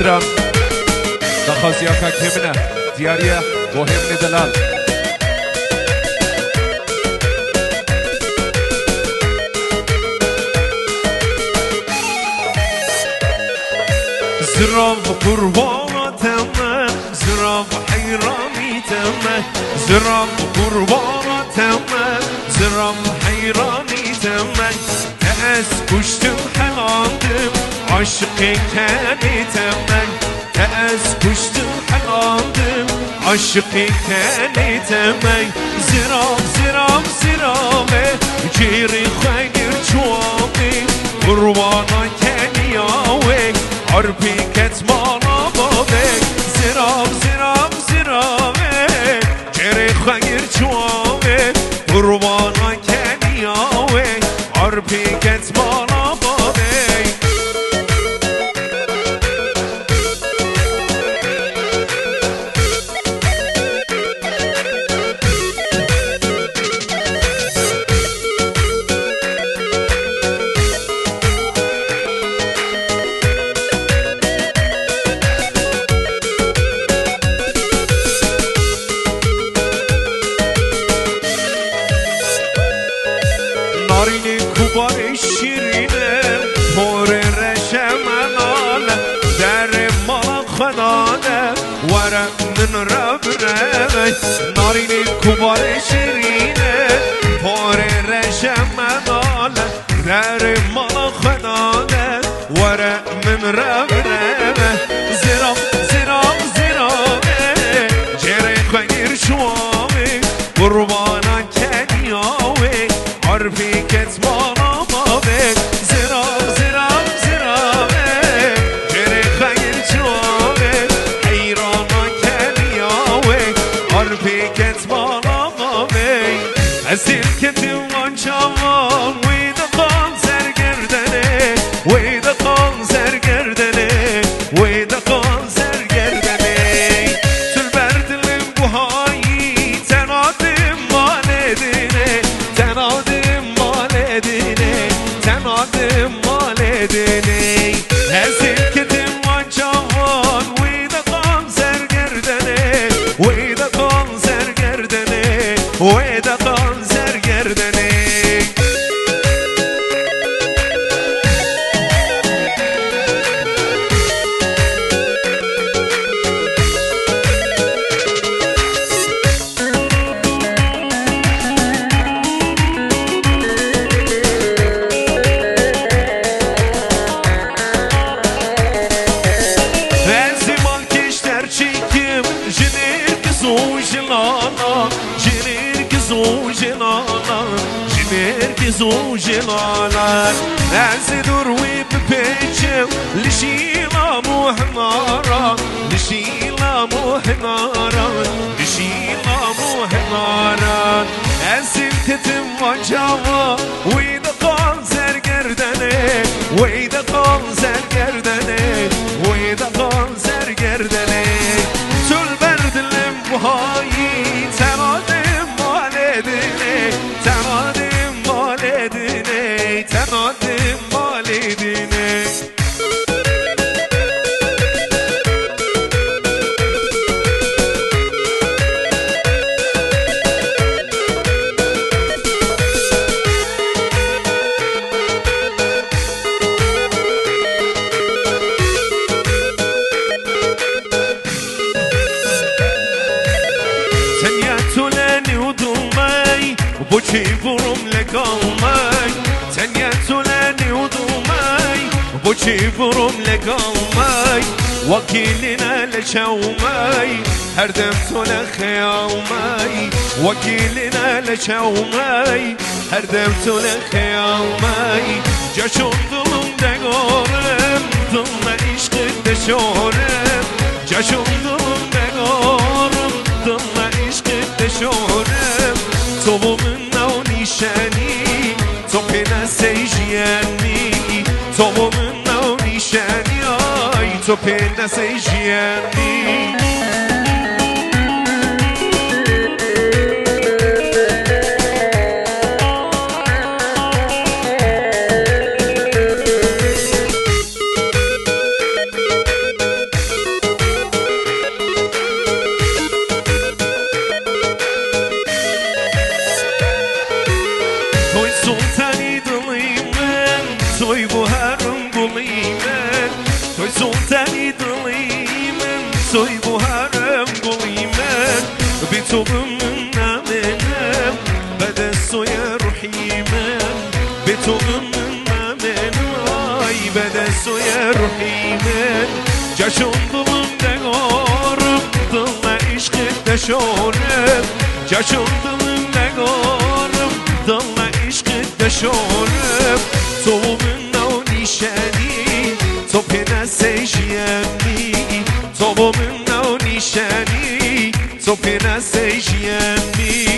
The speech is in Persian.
زرم دخواست یا کمینه دیاریه مهم ندلال زرم قربانتم زرم حیرانیتم زرم قربانتم زرم حیرانیتم تأس کشتم حلاندم عاشق کنیتم تأس کشتم حلاندم عاشق کنیتم زرم زرم زرم جیری خیر چوابی قربانا کنیاوی عربی کتمانا بابی زرم زرم زرم جیری خیر چوابی قربانا کنیاوی عربی کتمانا بابی نارینی کوبار شیرینه مور رشمنانه در مال خدانه ورم من رب رمه نارینی کوبار شیرینه مور رشمنانه در مال خدانه ورم من رب رمه زرم زرم زرم جره خیر شوامه قربانا کنیاوه عربی کتمانا بابه زرام زرام زرامه جره خیر چوامه حیرانا کنیاوه عربی کتمانا بابه از این کتمان چاوان وید قان سرگردنه وید قان سرگردنه وید قان سرگردنه تل بردلم بوهایی تنادم مالدینه تنادم مالدینه تنادم مالدینه از این کتمان چاوان وید قان سرگردنه وید قان سرگردنه وید قان سرگردنه زوجلالا از دروی بپیچم لشیلا محنارا لشیلا محنارا لشیلا محنارا از تتم وجاوا وید قان سرگردنه وید قان سرگردنه وید قان سرگردنه تل بردلم بهایی تنادم مالدینه تنادم مالدینه تنادم مالدینه بوچی برم لگامای تنیت لنی و دومای بوچی برم لگامای وکیلنا لچومای هر دم تو لخیامای وکیلنا لچومای هر دم تو لخیامای جاشون دلم دگارم دلم عشق دشارم جاشون دلم دگارم دلم عشق دشارم تو با من نو نیشنی تو پنه سیجیانی تو با من نو نیشنی آی تو پنه سیجیانی sultani dilimen, toy buharım gulimen. Toy sultani dilimen, toy buharım gulimen. Betoğumun namenem, bede soya ruhimen. Betoğumun namenem, ay bede soya ruhimen. Caşın dilimde gorum, dilla işkide şorem. Caşın dilimde gorum, dilla işkide şorem. Tovumun o nişani, topine sejyemni. Tovumun o nişani, topine sejyemni.